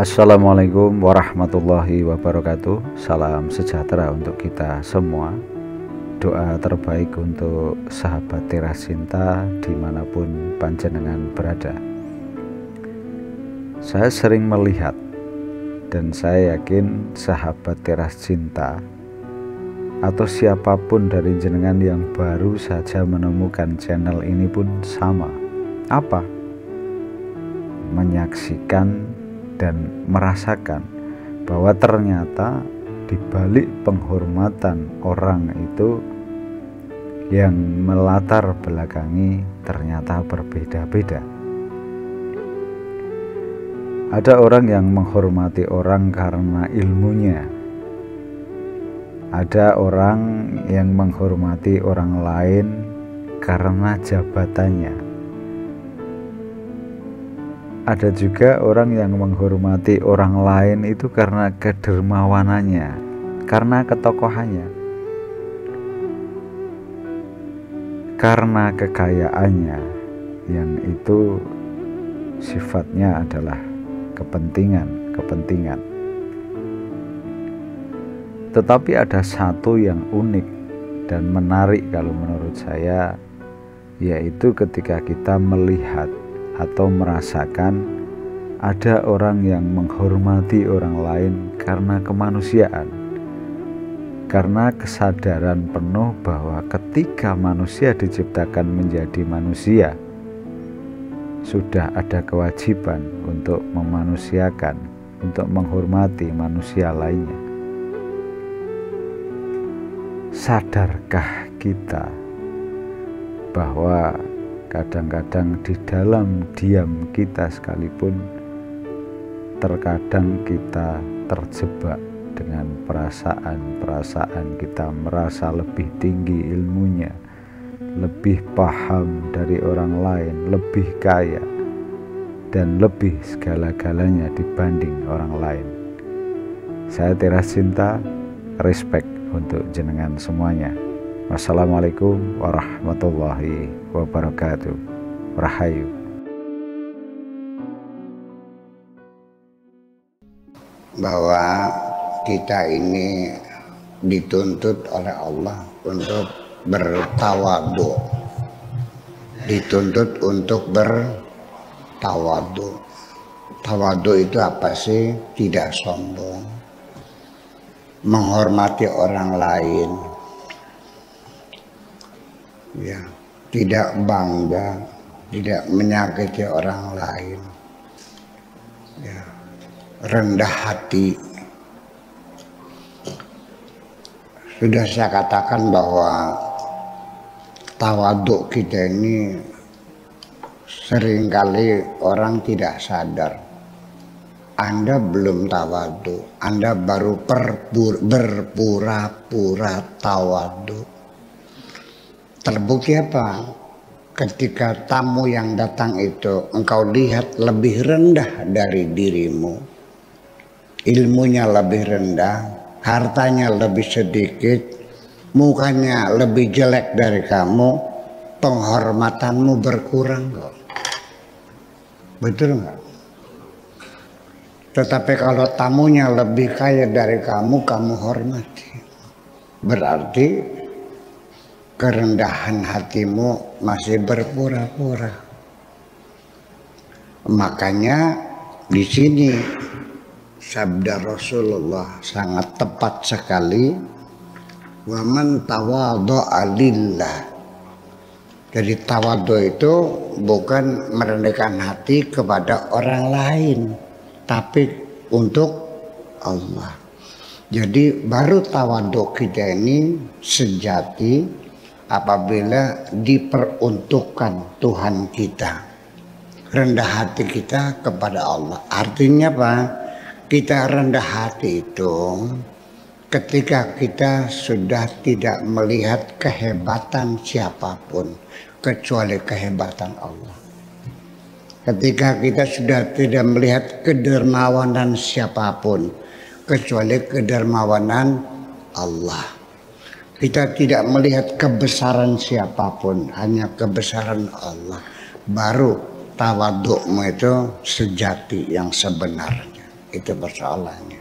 Assalamualaikum warahmatullahi wabarakatuh. Salam sejahtera untuk kita semua. Doa terbaik untuk sahabat Teras Cinta dimanapun panjenengan berada. Saya sering melihat dan saya yakin sahabat Teras Cinta atau siapapun dari jenengan yang baru saja menemukan channel ini pun sama. Apa? Menyaksikan dan merasakan bahwa ternyata di balik penghormatan orang itu yang melatar belakangi ternyata berbeda-beda. Ada orang yang menghormati orang karena ilmunya. Ada orang yang menghormati orang lain karena jabatannya. Ada juga orang yang menghormati orang lain itu karena kedermawanannya, karena ketokohannya, karena kekayaannya, yang itu sifatnya adalah kepentingan. Tetapi ada satu yang unik dan menarik kalau menurut saya, yaitu ketika kita melihat atau merasakan ada orang yang menghormati orang lain karena kemanusiaan, karena kesadaran penuh bahwa ketika manusia diciptakan menjadi manusia, sudah ada kewajiban untuk memanusiakan, untuk menghormati manusia lainnya. Sadarkah kita bahwa kadang-kadang di dalam diam kita sekalipun terkadang kita terjebak dengan perasaan-perasaan kita merasa lebih tinggi ilmunya, lebih paham dari orang lain, lebih kaya dan lebih segala-galanya dibanding orang lain. Saya Teras Cinta, respect untuk jenengan semuanya. Wassalamualaikum warahmatullahi wabarakatuh. Rahayu. Bahwa kita ini dituntut oleh Allah untuk bertawadhu, dituntut untuk bertawadhu. Tawadhu itu apa sih? Tidak sombong, menghormati orang lain, ya, tidak bangga, tidak menyakiti orang lain, ya, rendah hati. Sudah saya katakan bahwa tawadhu kita ini seringkali orang tidak sadar. Anda belum tawadhu, Anda baru berpura-pura tawadhu. Terbukti apa? Ketika tamu yang datang itu engkau lihat lebih rendah dari dirimu, ilmunya lebih rendah, hartanya lebih sedikit, mukanya lebih jelek dari kamu, penghormatanmu berkurang kok. Betul nggak? Tetapi kalau tamunya lebih kaya dari kamu, kamu hormati. Berarti kerendahan hatimu masih berpura-pura. Makanya di sini sabda Rasulullah sangat tepat sekali. Wa man tawadha'a lillah. Jadi tawadhu itu bukan merendahkan hati kepada orang lain, tapi untuk Allah. Jadi baru tawadhu kita ini sejati apabila diperuntukkan Tuhan kita, rendah hati kita kepada Allah. Artinya apa? Kita rendah hati itu ketika kita sudah tidak melihat kehebatan siapapun kecuali kehebatan Allah. Ketika kita sudah tidak melihat kedermawanan siapapun kecuali kedermawanan Allah. Kita tidak melihat kebesaran siapapun, hanya kebesaran Allah. Baru tawadhu'mu itu sejati yang sebenarnya. itu persoalannya.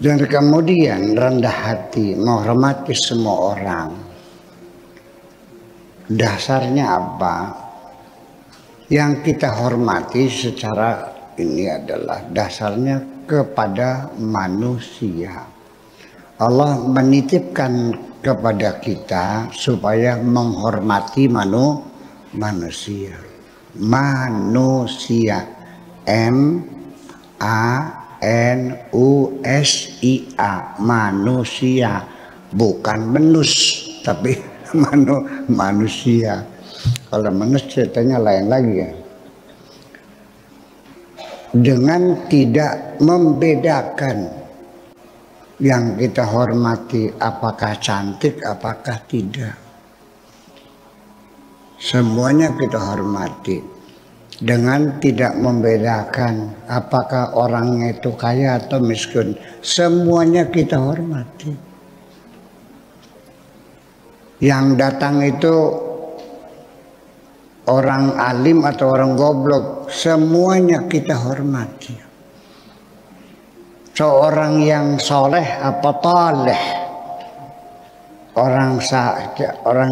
Dan kemudian rendah hati, menghormati semua orang. Dasarnya apa? Yang kita hormati secara ini adalah dasarnya kepada manusia. Allah menitipkan kepada kita supaya menghormati manusia. Manusia, M-A-N-U-S-I-A, manusia, bukan menus, tapi manusia. Kalau menus ceritanya lain lagi ya. Dengan tidak membedakan yang kita hormati apakah cantik apakah tidak, semuanya kita hormati dengan tidak membedakan apakah orangnya itu kaya atau miskin, semuanya kita hormati. Yang datang itu orang alim atau orang goblok, semuanya kita hormati. Seorang yang soleh apa toleh, orang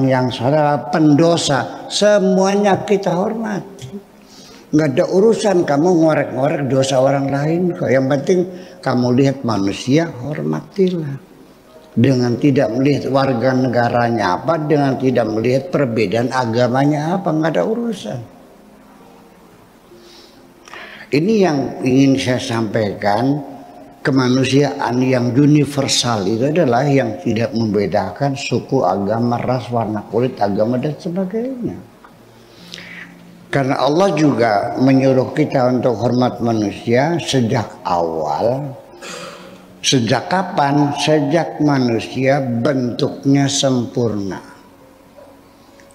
yang soleh apa pendosa, semuanya kita hormati. Nggak ada urusan kamu ngorek-ngorek dosa orang lain kok. Yang penting kamu lihat manusia, hormatilah. Dengan tidak melihat warga negaranya apa, dengan tidak melihat perbedaan agamanya apa, nggak ada urusan. Ini yang ingin saya sampaikan. Kemanusiaan yang universal itu adalah yang tidak membedakan suku, agama, ras, warna kulit, agama dan sebagainya. Karena Allah juga menyuruh kita untuk hormat manusia sejak awal. Sejak kapan? Sejak manusia bentuknya sempurna.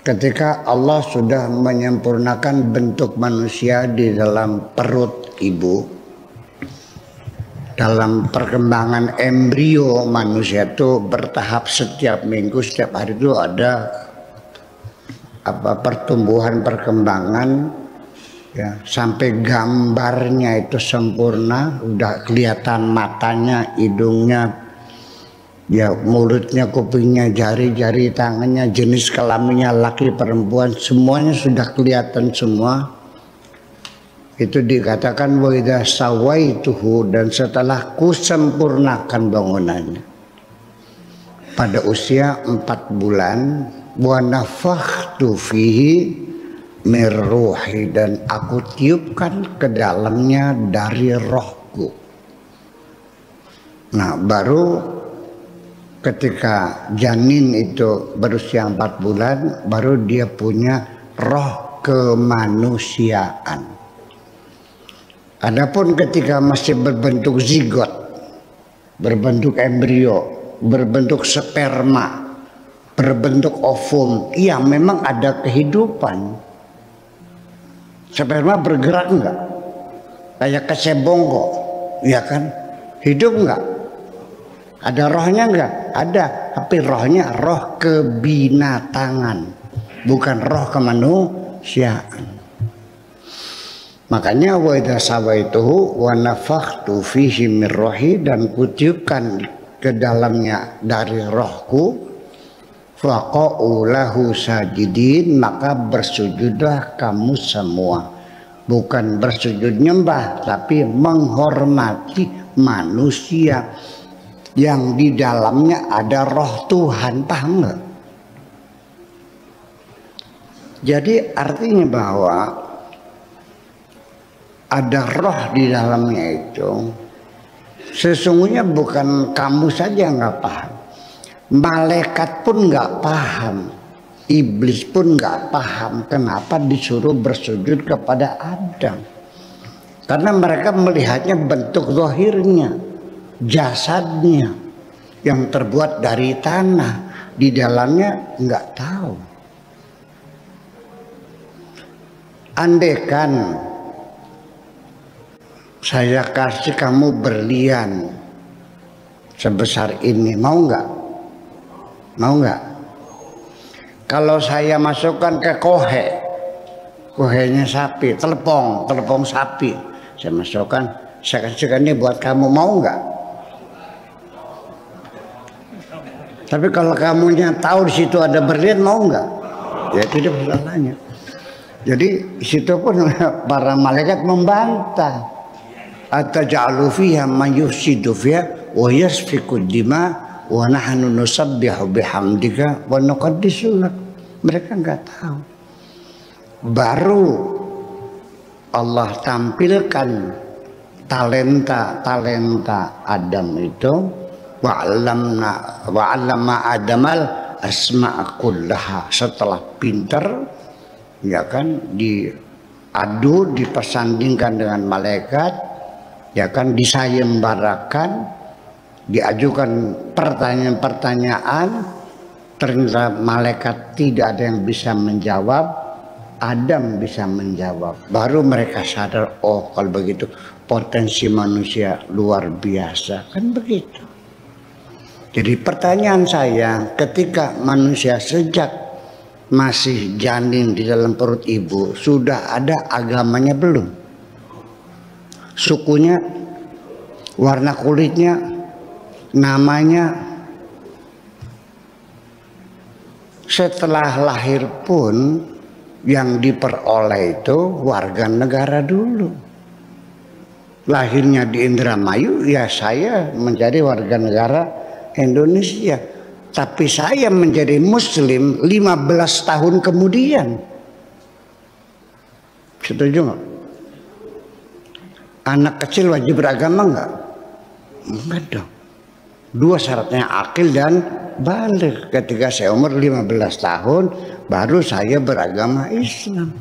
Ketika Allah sudah menyempurnakan bentuk manusia di dalam perut ibu, dalam perkembangan embrio manusia itu bertahap, setiap minggu, setiap hari itu ada pertumbuhan perkembangan ya, sampai gambarnya itu sempurna, udah kelihatan matanya, hidungnya, ya mulutnya, kupingnya, jari-jari tangannya, jenis kelaminnya laki perempuan, semuanya sudah kelihatan semua. Itu dikatakan wa idza sawaituhu, dan setelah kusempurnakan bangunannya pada usia 4 bulan, wa nafakhtu fihi mir ruhi, dan aku tiupkan ke dalamnya dari rohku. Nah, baru ketika janin itu berusia 4 bulan, baru dia punya roh kemanusiaan. Adapun ketika masih berbentuk zigot, berbentuk embrio, berbentuk sperma, berbentuk ovum, iya memang ada kehidupan. Sperma bergerak enggak? Kayak kecebong kok, iya kan? Hidup enggak? Ada rohnya enggak? Ada, tapi rohnya roh kebinatangan, bukan roh kemanusiaan. Makanya wa idza sawaituhu wa nafakhtu fihi min ruhi, dan kutiupkan ke dalamnya dari rohku, faqa'u lahu sajidin, maka bersujudlah kamu semua. Bukan bersujud nyembah, tapi menghormati manusia yang di dalamnya ada roh Tuhan, paham nggak? Jadi artinya bahwa ada roh di dalamnya itu, sesungguhnya bukan kamu saja nggak paham, malaikat pun nggak paham, iblis pun nggak paham kenapa disuruh bersujud kepada Adam, karena mereka melihatnya bentuk zahirnya, jasadnya yang terbuat dari tanah, di dalamnya nggak tahu. Andaikan saya kasih kamu berlian sebesar ini, mau nggak? Mau nggak? Kalau saya masukkan ke kohenya sapi, telepong sapi, saya masukkan, saya kasihkan ini buat kamu, mau nggak? Tapi kalau kamunya tahu di situ ada berlian, mau nggak? Ya itu dia masalahnya. Jadi situ pun para malaikat membantah. Ataj'alu fiha man yufsidu fiha wa yasfiku dima wa nahnu nusabbihu bihamdika wa nuqaddisu lak. Mereka nggak tahu. Baru Allah tampilkan talenta Adam itu, wa'allama Adamal asma'a kullaha. Setelah pintar, ya kan, diadu, dipersandingkan dengan malaikat, ya kan, disayembarakan, diajukan pertanyaan-pertanyaan, ternyata malaikat tidak ada yang bisa menjawab. Adam bisa menjawab. Baru mereka sadar, oh kalau begitu potensi manusia luar biasa. Kan begitu. Jadi pertanyaan saya, ketika manusia sejak masih janin di dalam perut ibu, sudah ada agamanya belum? Sukunya, warna kulitnya, namanya. Setelah lahir pun yang diperoleh itu warga negara dulu. Lahirnya di Indramayu, ya saya menjadi warga negara Indonesia. Tapi saya menjadi muslim 15 tahun kemudian. Setuju nggak? Anak kecil wajib beragama nggak? Enggak dong. Dua syaratnya, akil dan balik. Ketika saya umur 15 tahun baru saya beragama Islam.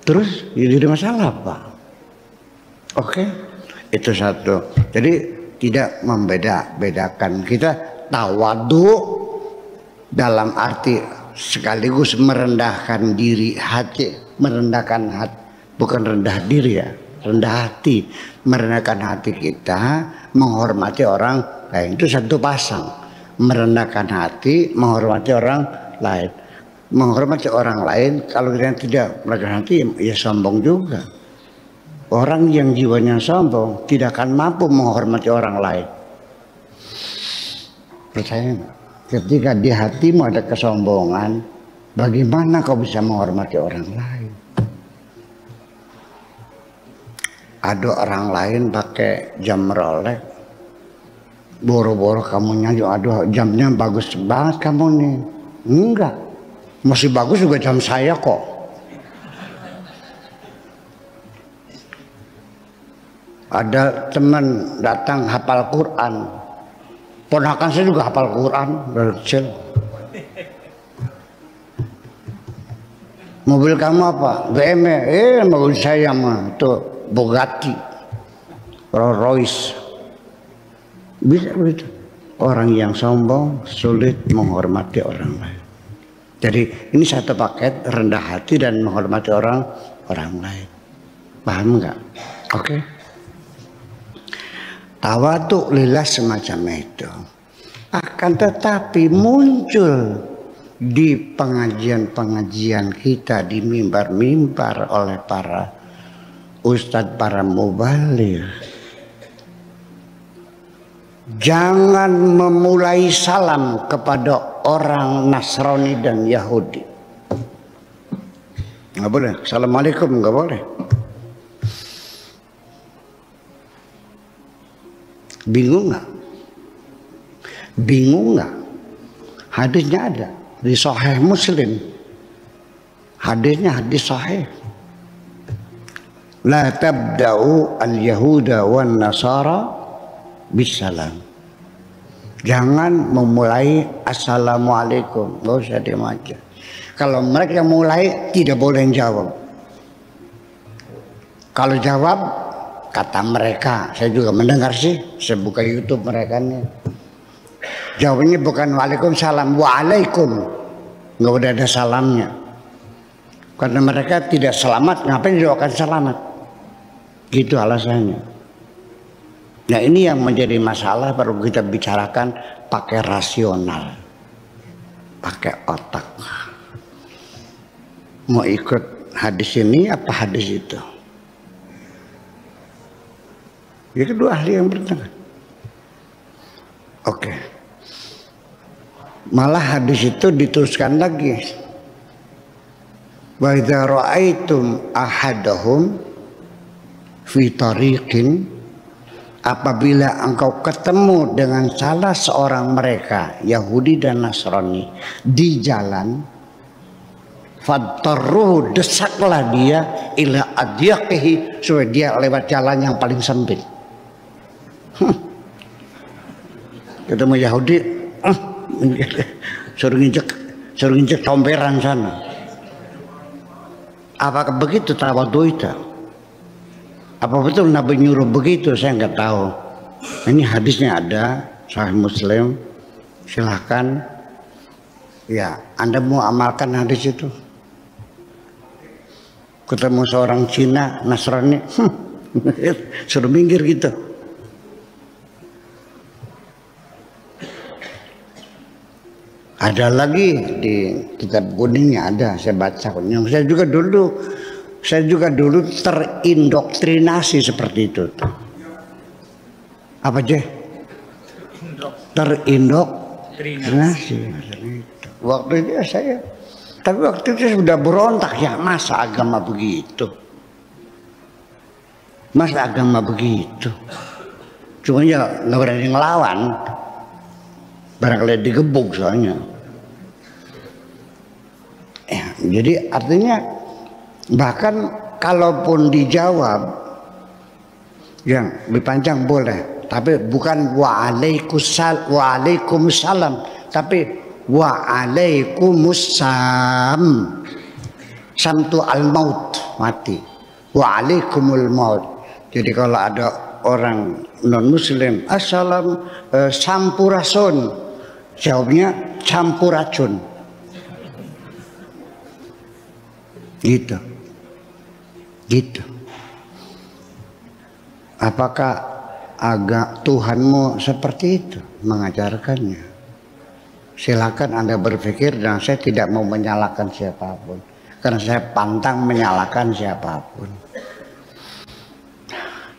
Terus jadi masalah apa? Oke, itu satu. Jadi tidak membeda-bedakan. Kita tawadu dalam arti sekaligus merendahkan diri, hati, merendahkan hati, bukan rendah diri ya, rendah hati, merendahkan hati kita, menghormati orang lain. Itu satu pasang. Merendahkan hati, menghormati orang lain. Menghormati orang lain, kalau kita tidak merendahkan hati, ya sombong juga. Orang yang jiwanya sombong tidak akan mampu menghormati orang lain. Percaya nggak? Ketika di hatimu ada kesombongan, bagaimana kau bisa menghormati orang lain? Ada orang lain pakai jam Rolex, boro-boro kamu nyanyi, aduh jamnya bagus banget kamu nih. Enggak, masih bagus juga jam saya kok. Ada teman datang hafal Quran, ponakan saya juga hafal Quran dari kecil. Mobil kamu apa? BMW. Mobil saya mah itu Bugatti, Rolls Royce. Bisa begitu. Orang yang sombong sulit menghormati orang lain. Jadi ini satu paket, rendah hati dan menghormati orang lain. Paham nggak? Oke. Tawadhu lillah semacam itu. Akan tetapi muncul di pengajian-pengajian kita, di mimbar-mimbar oleh para ustadz, para mubaligh. Jangan memulai salam kepada orang Nasrani dan Yahudi. Nggak boleh. Assalamualaikum nggak boleh. Bingung nggak? Bingung nggak? Hadisnya ada di Sahih Muslim. Hadisnya hadis Sahih. La tabda'u al-yahuda wan nasara bisalam. Jangan memulai assalamualaikum, nggak usah dimaja. Kalau mereka mulai tidak boleh jawab. Kalau jawab, kata mereka, saya juga mendengar sih, saya buka YouTube mereka nih. Jawabnya bukan waalaikumsalam, waalaikum. Nggak udah ada salamnya. Karena mereka tidak selamat, ngapain doakan selamat? Gitu alasannya. Nah ini yang menjadi masalah, perlu kita bicarakan pakai rasional, pakai otak. Mau ikut hadis ini apa hadis itu? Ya kedua ahli yang bertengkar. Oke. Malah hadis itu diteruskan lagi. Wa idza ra'aitum ahadahum fi tariqin, apabila engkau ketemu dengan salah seorang mereka Yahudi dan Nasrani di jalan, fadtarruhu, desaklah dia ila adyaqihi, supaya dia lewat jalan yang paling sempit. Ketemu Yahudi, suruh nginjek comberan sana. Apakah begitu tawadhu itu? Apa betul Nabi nyuruh begitu? Saya nggak tahu. Ini hadisnya ada, Sahih Muslim. Silahkan, ya Anda mau amalkan hadis itu. Ketemu seorang Cina, Nasrani, suruh minggir gitu. Ada lagi di kitab kuningnya ada, saya baca. Saya juga dulu terindoktrinasi seperti itu. Apa aja? Terindoktrinasi. Waktu itu tapi waktu itu sudah berontak, ya masa agama begitu? Masa agama begitu? Cuma ya nggak berani ngelawan, barangkali digebuk soalnya. Ya, jadi artinya bahkan kalaupun dijawab yang lebih panjang boleh, tapi bukan waalaikumsalam, tapi waalaikumsalam. Samtu al-maut, mati. Waalaikumul maut. Jadi kalau ada orang non muslim, assalam sampurasun, jawabnya campuracun. Gitu. Apakah Tuhanmu seperti itu mengajarkannya? Silakan Anda berpikir, dan saya tidak mau menyalahkan siapapun, karena saya pantang menyalahkan siapapun.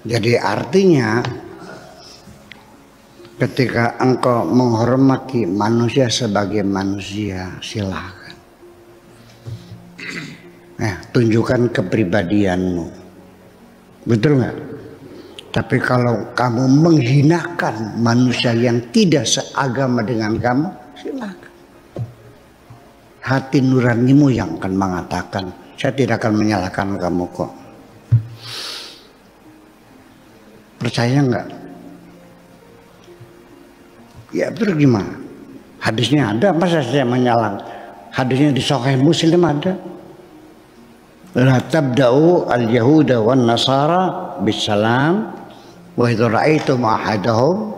Jadi artinya ketika engkau menghormati manusia sebagai manusia, silakan. Tunjukkan kepribadianmu, betul nggak? Tapi kalau kamu menghinakan manusia yang tidak seagama dengan kamu, silakan. Hati nuranimu yang akan mengatakan. Saya tidak akan menyalahkan kamu kok. Percaya nggak? Ya terus gimana? Hadisnya ada, masa saya menyalahkan? Hadisnya di Sahih Muslim ada. La tabda'u al-yahuda wan nasara bisalam wa idza ra'aitum ahadahum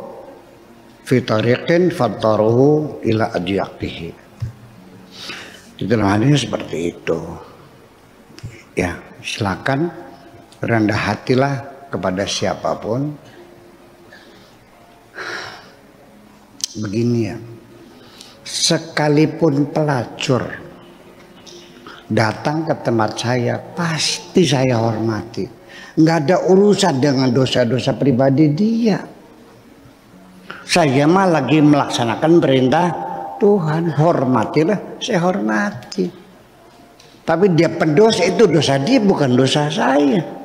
fi tariqin fattaruhu ila adyaqihi. Di dalam hadisnya seperti itu. Ya, silakan rendah hatilah kepada siapapun. Begini ya, sekalipun pelacur datang ke tempat saya, pasti saya hormati. Nggak ada urusan dengan dosa-dosa pribadi dia. Saya mah lagi melaksanakan perintah Tuhan, hormatilah, saya hormati. Tapi dia pendosa, itu dosa dia, bukan dosa saya.